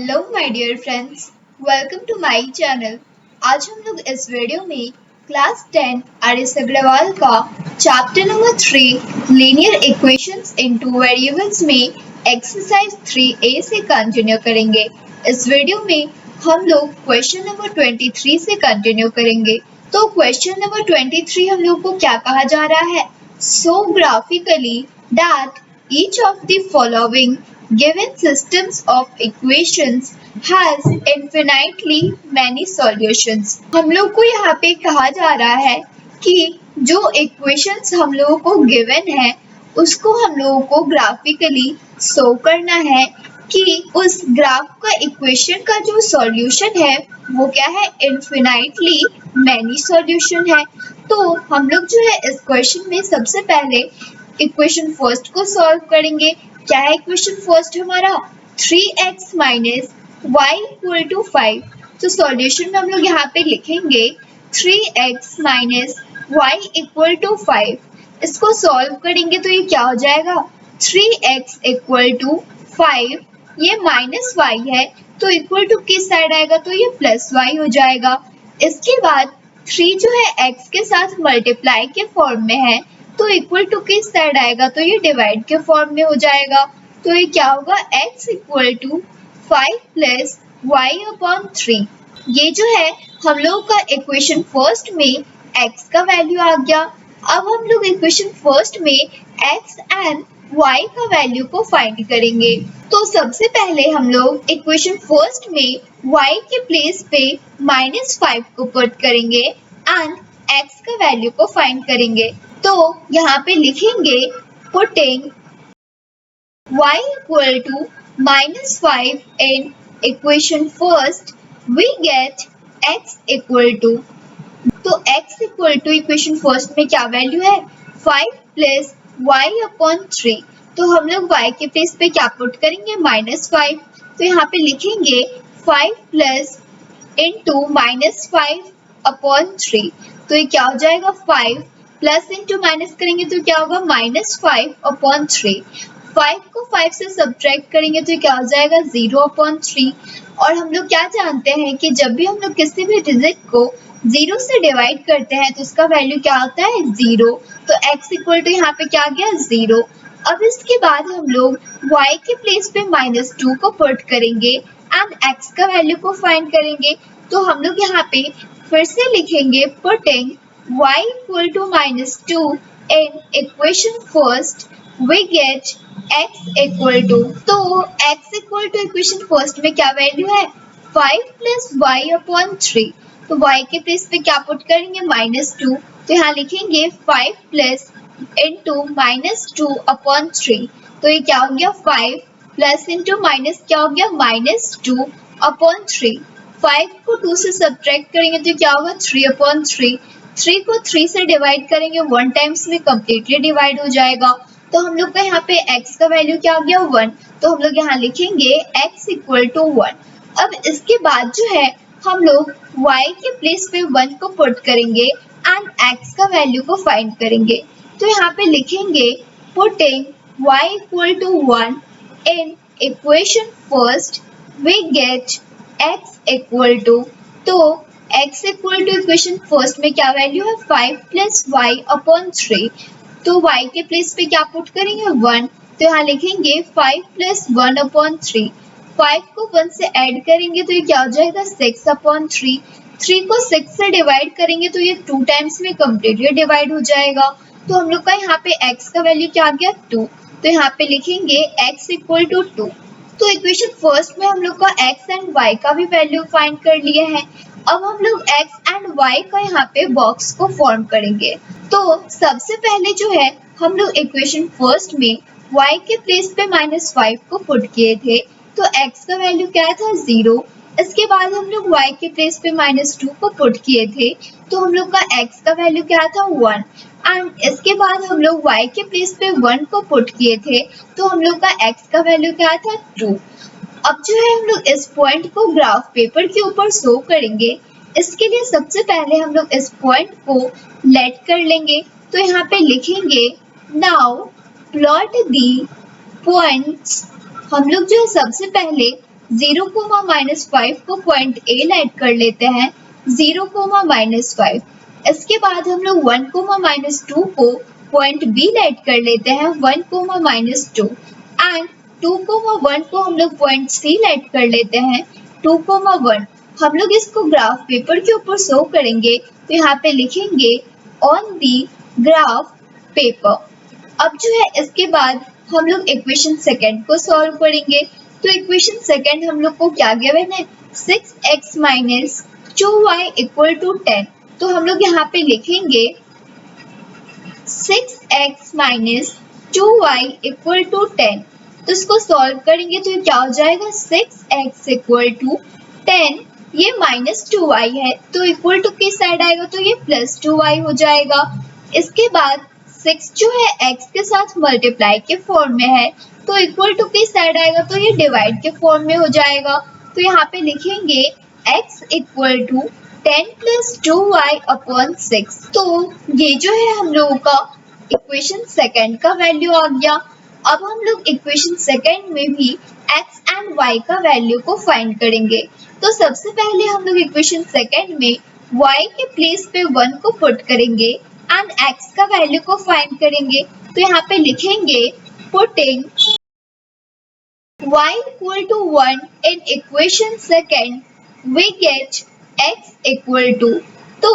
Hello my dear friends, welcome to my channel. आज हम लोग इस वीडियो में क्लास 10 आर.एस. अग्रवाल का chapter number 3 linear equations into variables में एक्सरसाइज 3A से कंटिन्यू करेंगे। इस वीडियो में हम लोग क्वेश्चन नंबर 23 से कंटिन्यू करेंगे। तो क्वेश्चन नंबर 23 हम लोग को क्या कहा जा रहा है? So graphically that each of the following given systems of equations has infinitely many solutions। हम लोग को यहाँ पे कहा जा रहा है कि जो equations हम लोगों को given है उसको हम लोगों को ग्राफिकली शो करना है कि उस ग्राफ का इक्वेशन का जो सॉल्यूशन है वो क्या है? इन्फिनाइटली मैनी सॉल्यूशन है। तो हम लोग जो है इस क्वेश्चन में सबसे पहले इक्वेशन फर्स्ट को सॉल्व करेंगे। क्या है इक्वेशन फर्स्ट हमारा? 3x minus Y equal to 5। तो सॉल्यूशन में हम लोग यहाँ पे लिखेंगे 3x minus Y equal to 5। इसको सॉल्व करेंगे तो ये क्या हो जाएगा? 3x इक्वल टू 5, ये माइनस वाई है तो इक्वल टू किस साइड आएगा? तो ये प्लस वाई हो जाएगा। इसके बाद 3 जो है x के साथ मल्टीप्लाई के फॉर्म में है तो इक्वल टू किस साइड आएगा? तो ये डिवाइड के फॉर्म में हो जाएगा। तो ये क्या होगा? x equal to 5 plus y upon 3। ये जो है हम लोग का इक्वेशन फर्स्ट में x का वैल्यू आ गया। अब हम लोग इक्वेशन फर्स्ट में x एंड y का वैल्यू को फाइंड करेंगे। तो सबसे पहले हम लोग इक्वेशन फर्स्ट में y के प्लेस पे -5 को पुट करेंगे एंड x का वैल्यू को फाइंड करेंगे। तो यहाँ पे लिखेंगे putting y equal to -5 in equation first we get x equal to, तो x equal to equation first में क्या वैल्यू है? 5 प्लस वाई अपॉन 3। तो हम लोग y के प्लेस पे क्या पुट करेंगे? -5। तो यहाँ पे लिखेंगे 5 प्लस इंटू -5 अपॉन 3। तो ये क्या हो जाएगा? 5 प्लस इंटू माइनस करेंगे तो क्या होगा? -5 अपॉन 3। 5 को 5 से सब्ट्रैक्ट करेंगे तो क्या हो जाएगा? 0 अपॉन 3। और हम लोग क्या जानते हैं कि जब भी हम लोग किसी भी डिजिट को 0 से डिवाइड करते हैं तो उसका वैल्यू क्या होता है? 0। तो x इक्वल टू यहाँ पे क्या आ गया? 0। अब इसके बाद हम लोग y के प्लेस पे -2 को पुट करेंगे एंड x का वैल्यू को फाइंड करेंगे। तो हम लोग यहाँ पे फिर से लिखेंगे putting y equal to -2 in equation first we get x equal to, तो x equal to equation first में क्या वैल्यू है? 5 plus y upon 3। तो y के प्लेस पे क्या पुट करेंगे? -2। तो यहाँ लिखेंगे 5 प्लस इंटू -2 अपॉन 3। तो ये क्या हो गया? 5 प्लस इंटू माइनस क्या हो गया? -2 अपॉन 3। 5 को 2 से सब्ट्रैक्ट करेंगे तो क्या होगा? 3 अपॉन 3। 3 को 3 से डिवाइड करेंगे 1 टाइम्स में कंप्लीटली डिवाइड हो जाएगा। तो हम लोग का यहाँ पे x का वैल्यू क्या आ गया? 1। तो हम लोग यहाँ लिखेंगे x इक्वल टू 1। अब इसके बाद जो है हम लोग y के प्लेस पे 1 को पुट करेंगे एंड x का वैल्यू को फाइंड करेंगे। तो यहाँ पे लिखेंगे putting y equal to 1 in equation first we get x equal to, तो x equal to equation first में क्या वैल्यू है? 5 प्लस वाई अपॉन 3। तो y के प्लेस पे क्या पुट करेंगे? 1। तो यहाँ लिखेंगे 5 प्लस 1 अपॉन 3। 5 को 1 से ऐड करेंगे तो ये क्या हो जाएगा? 6 अपॉन 3। 3 को 6 से डिवाइड करेंगे तो ये 2 टाइम्स में कंप्लीटली डिवाइड हो जाएगा। तो हम लोग का यहाँ पे x का वैल्यू क्या आ गया? 2। तो यहाँ पे लिखेंगे x इक्वल टू 2। तो इक्वेशन फर्स्ट में हम लोग का x एंड y का भी वैल्यू फाइंड कर लिए हैं। अब हम लोग x एंड y का यहाँ पे बॉक्स को फॉर्म करेंगे। तो सबसे पहले जो है हम लोग इक्वेशन फर्स्ट में y के प्लेस पे -5 को पुट किए थे तो x का वैल्यू क्या था? 0। इसके बाद हम लोग y के प्लेस पे -2 को पुट किए थे तो हम लोग का x का वैल्यू क्या था? 1। एंड इसके बाद हम लोग y के प्लेस पे 1 को पुट किए थे तो हम लोग का x का वैल्यू क्या था? 2। अब जो है हम लोग इस पॉइंट को ग्राफ पेपर के ऊपर शो करेंगे। इसके लिए सबसे पहले हम लोग इस पॉइंट को लेट कर लेंगे। तो यहाँ पे लिखेंगे नाउ प्लॉट दी पॉइंट्स। हम लोग जो है सबसे पहले 0, को पॉइंट ए लेट कर लेते हैं 0, इसके बाद हम लोग 1, को पॉइंट बी लेट कर लेते हैं 1, एंड 2, 1 को हम लोग पॉइंट सी लेट कर लेते हैं 2, 1। हम लोग इसको ग्राफ पेपर के ऊपर शो करेंगे तो यहाँ पे लिखेंगे ऑन दी ग्राफ पेपर। अब जो है इसके बाद हम लोग इक्वेशन सेकंड को सॉल्व करेंगे। तो इक्वेशन सेकंड हम लोग को क्या गिवन है 6x minus 2y equal to 10। तो हम लोग यहाँ पे लिखेंगे 6x minus 2y equal to 10। तो इसको सॉल्व करेंगे तो ये क्या हो जाएगा 6x इक्वल टू 10, ये माइनस 2y है तो इक्वल टू किस साइड आएगा तो ये प्लस 2y हो जाएगा। इसके बाद 6 जो है x के साथ मल्टीप्लाई के फॉर्म में है तो इक्वल टू किस साइड आएगा तो ये डिवाइड के फॉर्म में हो जाएगा। तो यहाँ पे लिखेंगे x equal to 10 plus 2y upon 6। तो ये जो है हम लोगों का इक्वेशन सेकंड का वैल्यू आ गया। अब हम लोग इक्वेशन सेकंड में भी x एंड y का वैल्यू को फाइंड करेंगे। तो सबसे पहले हम लोग इक्वेशन सेकंड में y के प्लेस पे 1 को पुट करेंगे एंड x का वैल्यू को फाइंड करेंगे। तो यहाँ पे लिखेंगे putting y equal to 1 in equation second we get x equal to, तो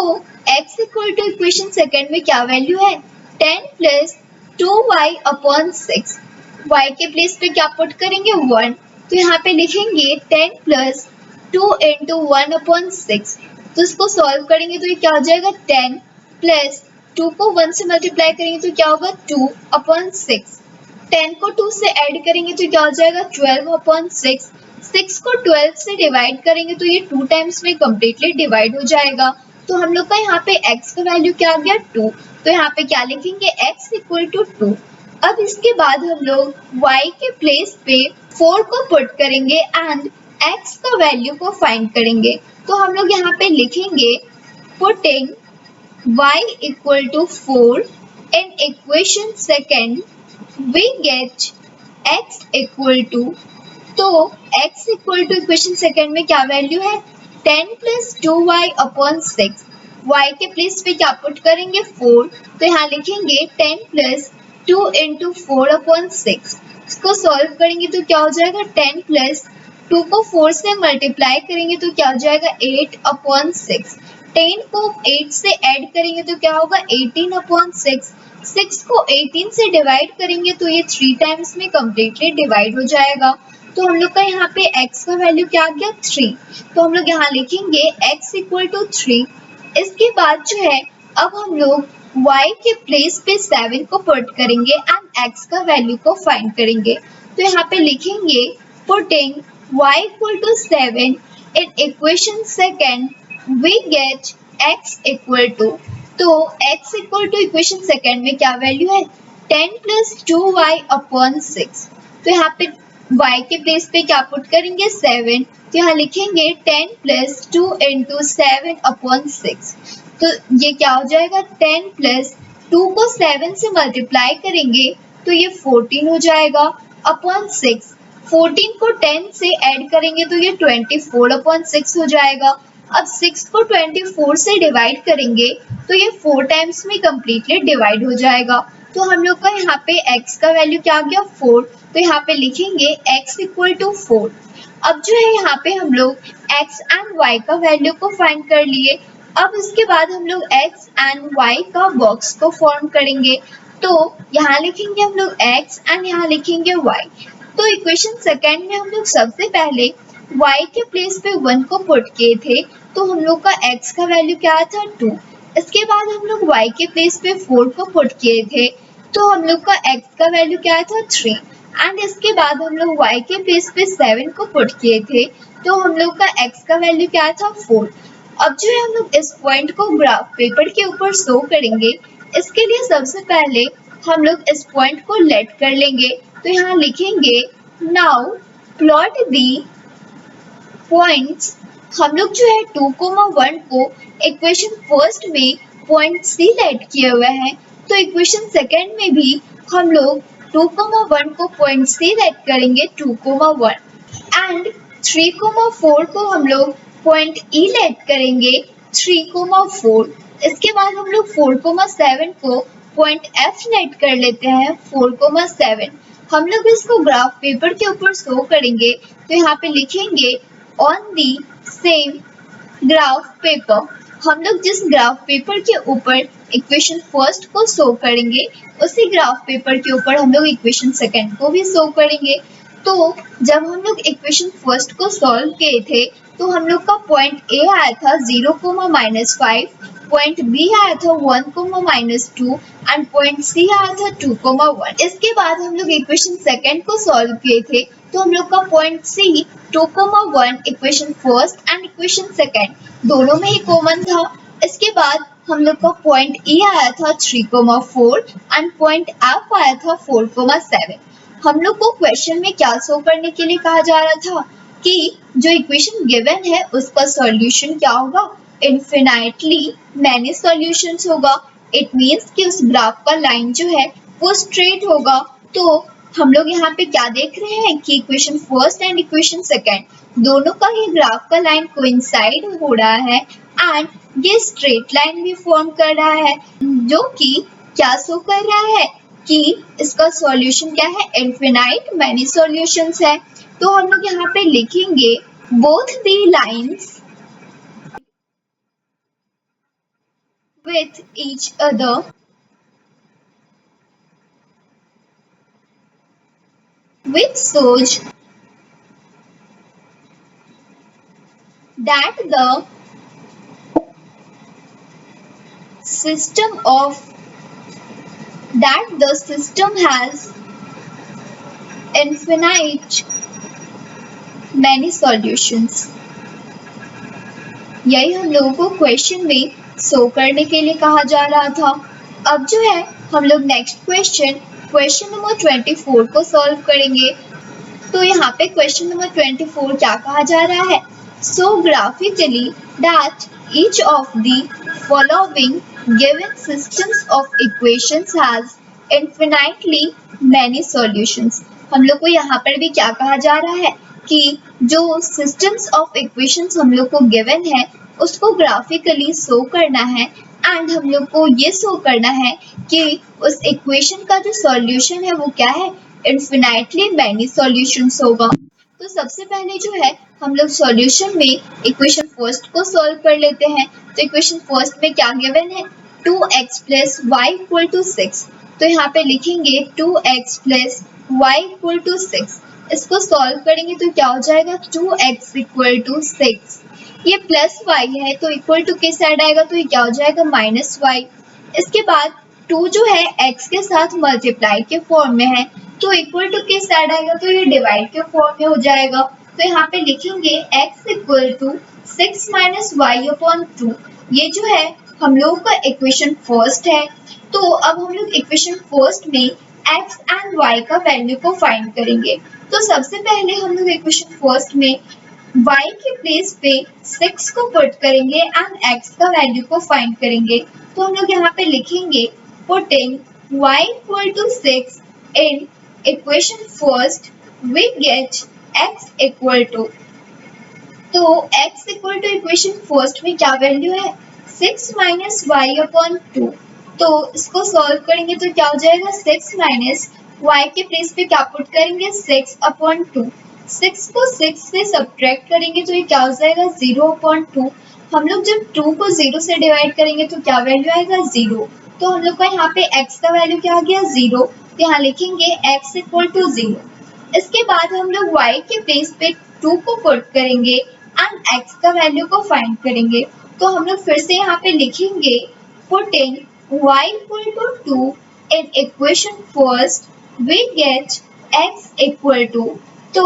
x equal to equation second में क्या वैल्यू है 10 प्लस 2y अपॉन 6। y के प्लेस पे क्या पुट करेंगे 1, तो यहाँ पे लिखेंगे 10 प्लस 2 इंटू 1 अपॉन 6। तो इसको सॉल्व करेंगे तो ये क्या हो जाएगा 10 प्लस 2 को 1 से मल्टीप्लाई करेंगे तो क्या होगा 2 अपॉन 6। 10 को 2 से ऐड करेंगे तो क्या हो जाएगा 12 अपॉन 6। 6 को 12 से डिवाइड करेंगे तो ये 2 टाइम्स में कम्प्लीटली डिवाइड हो जाएगा। तो हम लोग का यहाँ पे x का वैल्यू क्या आ गया 2। तो यहाँ पे क्या लिखेंगे x इक्वल टू 2। अब इसके बाद हम लोग y के प्लेस पे 4 को पुट करेंगे एंड x का वैल्यू को फाइंड करेंगे। तो हम लोग यहाँ पे लिखेंगे putting y equal to 4 in equation second we get x equal to, तो x equal to equation second में क्या वैल्यू है 10 प्लस 2y अपॉन 6। y के प्लेस पे क्या पुट करेंगे 4, तो यहाँ लिखेंगे 10 प्लस 2 इंटू 4 अपॉन 6। इसको सॉल्व करेंगे तो क्या हो जाएगा 10 प्लस 2 को 4 से मल्टीप्लाई करेंगे तो क्या हो जाएगा 8 अपॉन 6। 10 को 8 से ऐड करेंगे तो क्या होगा 18 अपॉन 6। 6 को 18 से डिवाइड करेंगे तो ये 3 टाइम्स में कम्प्लीटली डिवाइड हो जाएगा। तो हम लोग का यहाँ पे x का वैल्यू क्या आ गया 3। तो हम लोग यहाँ लिखेंगे x इक्वल टू 3। इसके बाद जो है अब हम लोग y के प्लेस पे 7 को पुट करेंगे एंड x का वैल्यू को फाइंड करेंगे। तो यहाँ पे लिखेंगे putting y equal to 7 in equation second we get x equal to, तो x equal to equation second में क्या वैल्यू है 10 प्लस 2y अपॉन 6। तो यहाँ पे y के प्लेस पे क्या पुट करेंगे 7, तो यहाँ लिखेंगे 10 प्लस 2 इंटू 7 अपॉन 6। तो ये क्या हो जाएगा 10 प्लस 2 को 7 से मल्टीप्लाई करेंगे तो ये 14 हो जाएगा अपॉन 6। 14 को 10 से ऐड करेंगे तो ये 24 अपॉन 6 हो जाएगा। अब 6 को 24 से डिवाइड करेंगे तो ये 4 टाइम्स में कम्प्लीटली डिवाइड हो जाएगा। तो हम लोग का यहाँ पे x का वैल्यू क्या आ गया 4। तो यहाँ पे लिखेंगे x इक्वल टू 4। अब जो है यहाँ पे हम लोग x एंड y का वैल्यू को फाइंड कर लिए। अब इसके बाद हम लोग x एंड y का बॉक्स को फॉर्म करेंगे। तो यहाँ लिखेंगे हम लोग x एंड यहाँ लिखेंगे y। तो इक्वेशन सेकंड में हम लोग सबसे पहले y के प्लेस पे 1 को पुट किए थे तो हम लोग का x का वैल्यू क्या आया था 2। इसके बाद हम लोग y के प्लेस पे 4 को पुट किए थे तो हम लोग का x का वैल्यू क्या आया था 3 एंड इसके बाद हम लोग y के प्लेस पे 7 को पुट किए थे तो हम लोग का x का वैल्यू क्या आया था 4। अब जो है हम लोग इस पॉइंट को ग्राफ पेपर के ऊपर शो करेंगे। इसके लिए सबसे पहले हम लोग इस पॉइंट को लेट कर लेंगे। तो यहाँ लिखेंगे नाउ प्लॉट दी पॉइंट्स। हम लोग जो है 2,1 को इक्वेशन फर्स्ट में पॉइंट C लेट किए हुए हैं तो इक्वेशन सेकंड में भी हम लोग 2,1 को पॉइंट C लेट करेंगे 2,1 एंड 3,4 को हम लोग पॉइंट E लेट करेंगे 3,4। इसके बाद हम लोग 4,7 को पॉइंट F लेट कर लेते हैं 4,7। हम लोग इसको ग्राफ पेपर के ऊपर शो करेंगे तो यहाँ पे लिखेंगे on the same graph paper. हम लोग जिस ग्राफ पेपर के ऊपर इक्वेशन फर्स्ट को शो करेंगे उसी ग्राफ पेपर के ऊपर हम लोग इक्वेशन सेकंड को भी शो करेंगे। तो जब हम लोग इक्वेशन फर्स्ट को सॉल्व किए थे तो हम लोग का पॉइंट ए आया था 0,-5, पॉइंट बी आया था 1,-2 एंड पॉइंट सी आया था 2,1। इसके बाद हम लोग इक्वेशन सेकंड को सॉल्व किए थे तो हम लोग का point C 2,1 equation first and equation second दोनों में ही कॉमन था। इसके बाद हम लोग का पॉइंट ई आया था 3,4 एंड पॉइंट एफ आया था 4,7। हम लोग को क्वेश्चन में क्या शो करने के लिए कहा जा रहा था कि जो इक्वेशन गिवन है उसका सॉल्यूशन क्या होगा, इनफिनाइटली मैनी सॉल्यूशंस होगा। इट मींस कि उस ग्राफ का लाइन जो है वो स्ट्रेट होगा। तो हम लोग यहाँ पे क्या देख रहे हैं कि equation first and equation second दोनों का ही ग्राफ का लाइन कोइंसाइड हो रहा है एंड ये स्ट्रेट लाइन भी फॉर्म कर रहा है जो कि क्या शो कर रहा है कि इसका सॉल्यूशन क्या है, इनफिनाइट मैनी सॉल्यूशंस है। तो हम लोग यहाँ पे लिखेंगे both the lines with each other which shows that the system has infinite many solutions। यही हम लोगों को क्वेश्चन में शो करने के लिए कहा जा रहा था। अब जो है हम लोग नेक्स्ट क्वेश्चन नंबर 24 को सॉल्व करेंगे। तो यहाँ पे क्वेश्चन नंबर 24 क्या कहा जा रहा है, so graphically that each of the following given systems of equations has infinitely many solutions. हम लोग को यहाँ पर भी क्या कहा जा रहा है कि जो सिस्टम्स ऑफ इक्वेशंस हम लोग को गिवन है उसको ग्राफिकली शो करना है एंड हम लोग को ये शो करना है कि उस इक्वेशन का जो सॉल्यूशन है वो क्या है, इनफिनाइटली मैनी सॉल्यूशंस होगा। तो सबसे पहले जो है हम लोग सॉल्यूशन में इक्वेशन फर्स्ट को सॉल्व कर लेते हैं। तो इक्वेशन फर्स्ट में क्या गिवन है, 2x + y = 6। तो यहाँ पे लिखेंगे 2x + y = 6। इसको सॉल्व करेंगे तो क्या हो जाएगा, 2x = 6। ये प्लस y है तो इक्वल टू किस साइड आएगा, तो ये क्या हो जाएगा -y। इसके बाद 2 जो है x के साथ मल्टीप्लाई के फॉर्म में है तो इक्वल टू किस साइड आएगा, तो ये डिवाइड के फॉर्म में हो जाएगा। तो यहाँ पे लिखेंगे x = 6 - y/2। ये जो है हम लोग का इक्वेशन फर्स्ट है। तो अब हम लोग इक्वेशन फर्स्ट में x एंड y का वैल्यू को फाइंड करेंगे। तो सबसे पहले हम लोग इक्वेशन फर्स्ट में y के प्लेस पे 6 को पुट करेंगे एंड x का वैल्यू को फाइंड करेंगे। तो हम लोग यहाँ पे लिखेंगे putting y = 6 in equation first we get x = तो x = इक्वेशन फर्स्ट में क्या वैल्यू है, 6 - y/2। तो इसको सॉल्व करेंगे तो क्या हो जाएगा, 6 - y के प्लेस पे क्या पुट करेंगे, 6/2। 6 को 6 से सब्ट्रैक्ट करेंगे तो ये क्या हो जाएगा, 0/2। हम लोग जब 2 को 0 से डिवाइड करेंगे तो क्या वैल्यू आएगा, 0। तो हम लोग का यहाँ पे x का वैल्यू क्या आ गया, 0। तो यहाँ लिखेंगे x = 0। इसके बाद हम लोग y के प्लेस पे 2 को पुट करेंगे एंड x का वैल्यू को फाइंड करेंगे। तो हम लोग फिर से यहाँ पे लिखेंगे putting y = 2 in equation first we get x = तो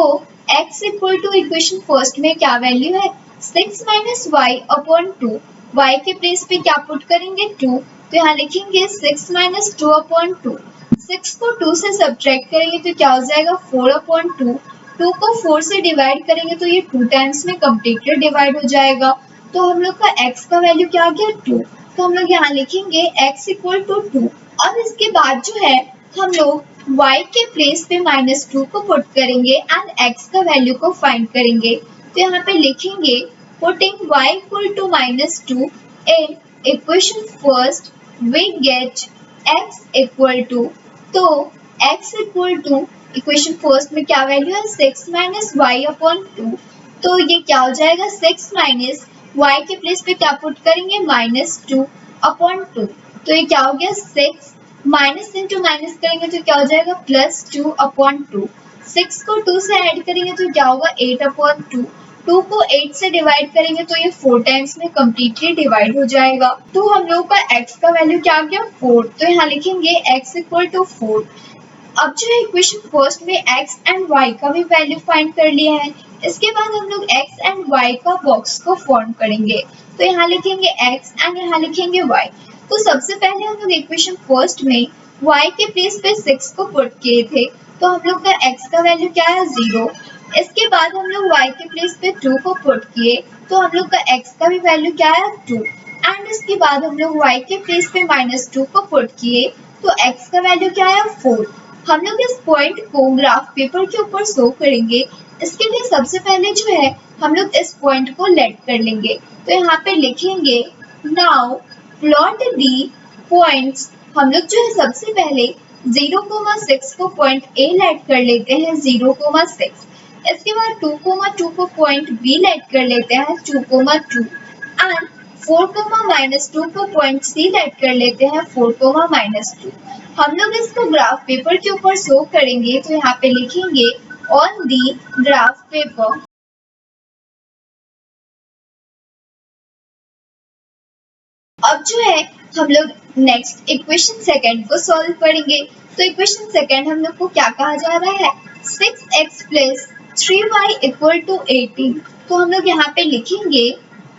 x = इक्वेशन फर्स्ट में क्या वैल्यू है, 6 - y/2। y के प्लेस पे क्या पुट करेंगे, 2। तो यहाँ लिखेंगे 6 - 2/2। 6 को 2 से सब्ट्रैक्ट करेंगे तो क्या हो जाएगा, 4/2। 2 को 4 से डिवाइड करेंगे तो ये 2 टाइम्स में कम्प्लीटली डिवाइड हो जाएगा। तो हम लोग का x का वैल्यू क्या आ गया, 2। तो हम लोग यहाँ लिखेंगे x = 2। अब इसके बाद जो है हम लोग y के प्लेस पे -2 को पुट करेंगे एंड x का वैल्यू को फाइंड करेंगे। तो यहाँ पे लिखेंगे putting y equal to -2 in equation first we get x equal to, तो x equal to equation first में क्या वैल्यू है 6 माइनस वाई अपॉन 2, तो ये क्या हो जाएगा 6 माइनस वाई के प्लेस पे क्या पुट करेंगे -2 अपॉन 2, तो ये क्या हो गया 6 माइनस इंटू माइनस करेंगे तो क्या हो जाएगा +2 अपॉन 2, 6 को 2 से ऐड करेंगे तो क्या होगा 8 अपॉन 2, 2 को 8 से डिवाइड करेंगे तो ये 4 टाइम्स में कम्प्लीटली डिवाइड हो जाएगा। तो हम लोग का x का वैल्यू क्या आ गया 4, तो यहाँ लिखेंगे x इक्वल टू 4। अब जो है इक्वेशन फर्स्ट में x एंड y का भी वैल्यू फाइंड कर लिया है, इसके बाद हम लोग x एंड y का बॉक्स को फॉर्म करेंगे। तो यहाँ लिखेंगे x एंड यहाँ लिखेंगे y। तो सबसे पहले हम लोग इक्वेशन फर्स्ट में y के प्लेस पे 6 को पुट किए थे, तो हम लोग का x का वैल्यू क्या है 0। इसके बाद हम लोग y के प्लेस पे 2 को पुट किए, तो हम लोग का x का भी वैल्यू क्या है 2 एंड इसके बाद हम लोग y के प्लेस पे -2 को पुट किए, तो x का वैल्यू क्या है 4। हम लोग इस पॉइंट को ग्राफ पेपर के ऊपर शो करेंगे। इसके लिए सबसे पहले जो है हम लोग इस पॉइंट को लेट कर लेंगे, तो यहाँ पे लिखेंगे नाउ प्लॉट दी पॉइंट्स। हम लोग जो है सबसे पहले 0,6 को पॉइंट ए लेट कर लेते हैं 0,6, इसके बाद 2,2 को पॉइंट बी लेट कर लेते हैं 2,2 एंड 4,-2 को पॉइंट सी लेट कर लेते हैं 4,-2। हम लोग इसको ग्राफ पेपर के ऊपर शो करेंगे, तो यहाँ पे लिखेंगे ऑन दी ग्राफ पेपर। अब जो है हम लोग नेक्स्ट इक्वेशन सेकंड को सॉल्व करेंगे। तो इक्वेशन सेकंड हम लोग को क्या कहा जा रहा है 6x plus 3y equal to 18। तो हम लोग यहाँ पे लिखेंगे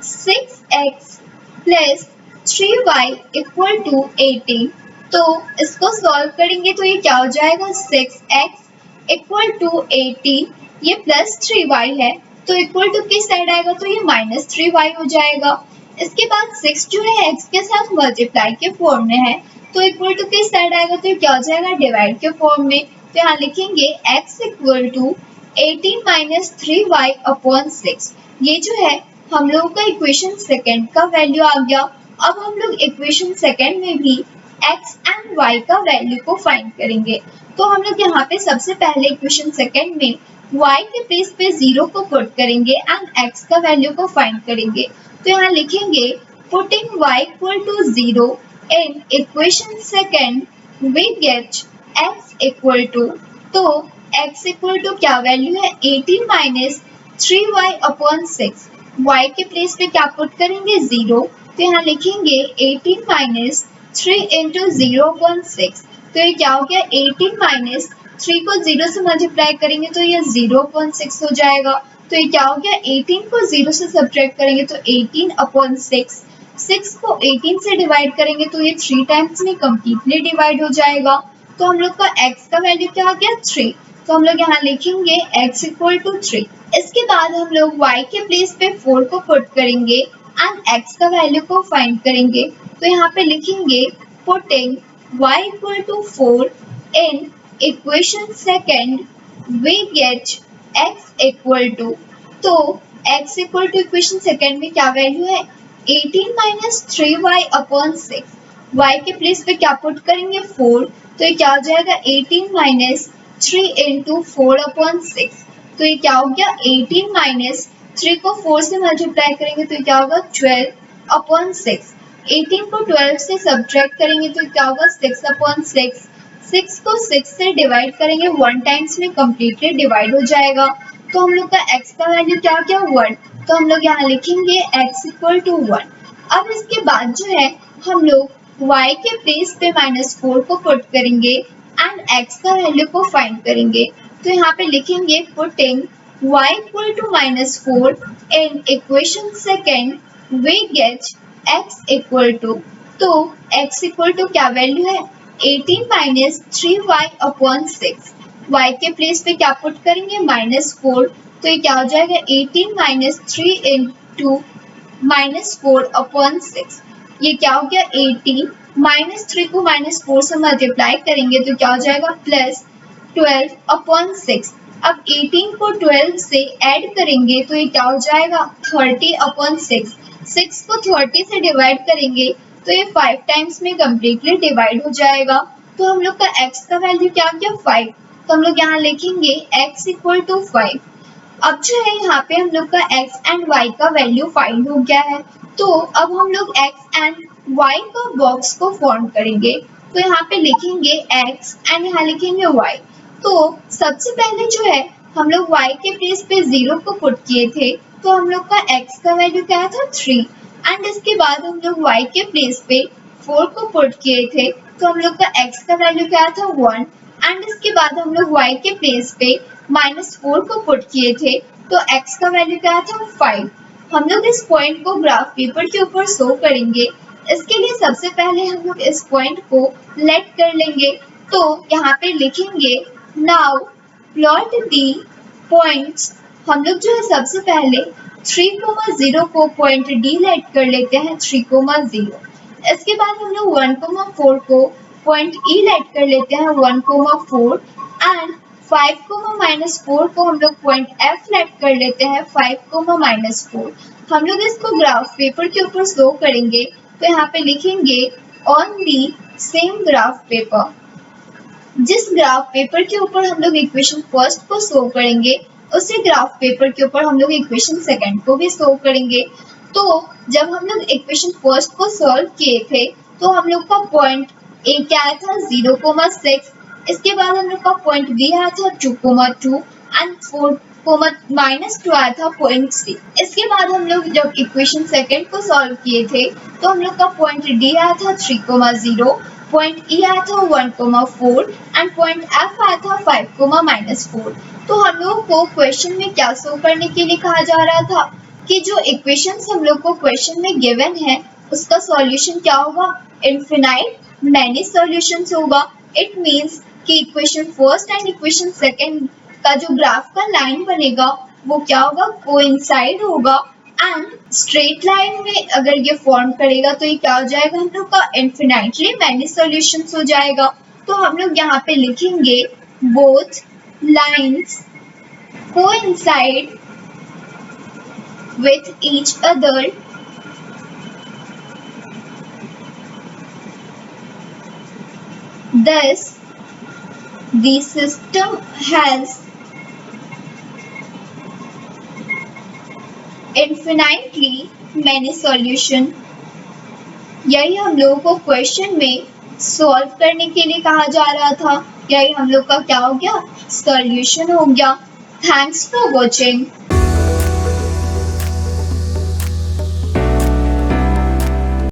6x plus 3y equal to 18। तो इसको सॉल्व करेंगे तो ये क्या हो जाएगा 6x इक्वल टू 18, ये प्लस 3y है तो इक्वल टू किस साइड आएगा तो ये -3y हो जाएगा। इसके बाद 6 जो है x के साथ मल्टीप्लाई के फॉर्म में है, तो इक्वल टू किस साइड आएगा तो क्या हो जाएगा डिवाइड के फॉर्म में। तो यहाँ लिखेंगे x equal to 18 minus 3y upon 6। ये जो है हम लोग का इक्वेशन सेकंड का वैल्यू आ गया। अब हम लोग इक्वेशन सेकंड में भी x एंड y का वैल्यू को फाइंड करेंगे। तो हम लोग यहाँ पे सबसे पहले इक्वेशन सेकंड में y के प्लेस पे 0 को पुट करेंगे एंड x का वैल्यू को फाइंड करेंगे। तो यहाँ लिखेंगे putting y equal to 0 in equation second we get x equal to, तो x इक्वल टू क्या वैल्यू है 18 माइनस 3y अपॉन 6। y के प्लेस पे क्या पुट करेंगे 0, तो यहाँ लिखेंगे 18 माइनस 3 इंटू 0 अपॉन 6। तो ये क्या हो गया 18 माइनस 3 को 0 से मल्टीप्लाई करेंगे तो ये 0 अपॉन 6 हो जाएगा। तो ये क्या हो गया 18 को 0 से सब्ट्रैक्ट करेंगे तो 18 अपॉन 6, 6 को 18 से डिवाइड करेंगे तो ये 3 टाइम्स में कम्प्लीटली डिवाइड हो जाएगा। तो हम लोग का x का वैल्यू क्या आ गया 3, तो हम लोग यहाँ लिखेंगे x इक्वल टू 3। इसके बाद हम लोग y के प्लेस पे 4 को पुट करेंगे एंड x का वैल्यू को फाइंड करेंगे। तो यहाँ पे लिखेंगे putting y equal to 4 in equation second we get x equal to, तो x equal to equation second में क्या वैल्यू है 18 माइनस 3y अपॉन 6। y के प्लेस पे क्या पुट करेंगे 4, तो ये क्या हो जाएगा 18 माइनस 3 इंटू 4 अपॉन 6। तो ये क्या हो गया 18 माइनस 3 को 4 से मल्टीप्लाई करेंगे तो क्या होगा 12 अपॉन 6। 18 को 12 से सब्ट्रैक्ट करेंगे तो क्या होगा 6 अपॉन 6। 6 को 6 से डिवाइड करेंगे 1 टाइम्स में कम्प्लीटली डिवाइड हो जाएगा। तो हम लोग का x का वैल्यू क्या क्या 1, तो हम लोग यहाँ लिखेंगे x इक्वल टू 1। अब इसके बाद जो है हम लोग y के प्लेस पे -4 को पुट करेंगे एंड x का वैल्यू को फाइंड करेंगे। तो यहाँ पे लिखेंगे putting y equal to -4 in equation second we get x equal to, तो x इक्वल टू क्या वैल्यू है 18 माइनस 3y अपॉन 6। y के प्लेस पे क्या पुट करेंगे -4, तो ये क्या हो जाएगा 18 माइनस 3 इंटू -4 अपॉन 6। ये क्या हो गया 80, -3 को -4 से मल्टीप्लाई करेंगे तो क्या हो जाएगा +12/6। अब 18 को 12 से ऐड करेंगे तो ये क्या हो जाएगा 30/6। 6 को 30 से डिवाइड करेंगे तो ये 5 टाइम्स में कम्प्लीटली डिवाइड हो जाएगा। तो हम लोग का x का वैल्यू क्या आ गया 5। तो हम लोग यहाँ लिखेंगे x = 5। अब जो है यहाँ पे हम लोग का x एंड y का वैल्यू फाइंड हो गया है। तो अब हम लोग x एंड y का बॉक्स को फॉर्म करेंगे। तो यहाँ पे लिखेंगे x एंड यहाँ लिखेंगे y। तो सबसे पहले जो है हम लोग y के प्लेस पे 0 को पुट किए थे तो हम लोग का x का वैल्यू क्या था 3 एंड इसके बाद हम लोग y के प्लेस पे 4 को पुट किए थे तो हम लोग का x का वैल्यू क्या था 1 एंड इसके बाद हम लोग y के प्लेस पे -4 को पुट किए थे तो x का वैल्यू क्या था 5। हम लोग इस पॉइंट को ग्राफ पेपर के ऊपर शो करेंगे। इसके लिए सबसे पहले हम लोग इस पॉइंट को लेट कर लेंगे। तो यहाँ पे लिखेंगे नाउ प्लॉट दी पॉइंट्स। हम लोग जो है सबसे पहले 3,0 को पॉइंट डी लेट कर लेते हैं 3,0। इसके बाद हम लोग 1,4 को पॉइंट ई लेट कर लेते हैं 1,4 एंड 5,-4 को हम लोग पॉइंट F लेट कर लेते हैं 5,-4। हम लोग इसको ग्राफ पेपर के ऊपर शो करेंगे तो यहाँ पे लिखेंगे on the same graph paper. जिस ग्राफ पेपर के ऊपर हम लोग इक्वेशन फर्स्ट को शो करेंगे उसी ग्राफ पेपर के ऊपर हम लोग इक्वेशन सेकंड को भी शो करेंगे। तो जब हम लोग इक्वेशन फर्स्ट को सॉल्व किए थे तो हम लोग का पॉइंट ए क्या आया था 0,6। इसके बाद हम लोग का पॉइंट बी आया था 2,2 एंड 4,-2 आया था पॉइंट सी। इसके बाद हम लोग जब इक्वेशन सेकंड को सॉल्व किए थे तो हम लोग का पॉइंट डी आया था 3,0, पॉइंट ई आया था 1,4 एंड पॉइंट एफ आया था 5,-4। तो हम लोगों को क्वेश्चन में क्या शो करने के लिए कहा जा रहा था कि जो इक्वेशंस हम लोग को क्वेश्चन में गिवन है उसका सॉल्यूशन क्या होगा इनफिनाइट मैनी सॉल्यूशंस होगा। इट मींस कि equation first and equation second का जो ग्राफ का लाइन बनेगा वो क्या होगा कोइंसाइड होगा एंड स्ट्रेट लाइन में अगर ये फॉर्म करेगा तो ये क्या हो जाएगा हम लोग का इनफिनाइटली मैनी सॉल्यूशंस हो जाएगा। तो हम लोग यहाँ पे लिखेंगे both lines coincide with each other thus the system has infinitely many solution। यही हम लोगों को क्वेश्चन में सॉल्व करने के लिए कहा जा रहा था। यही हम लोग का क्या हो गया सॉल्यूशन हो गया। Thanks for watching.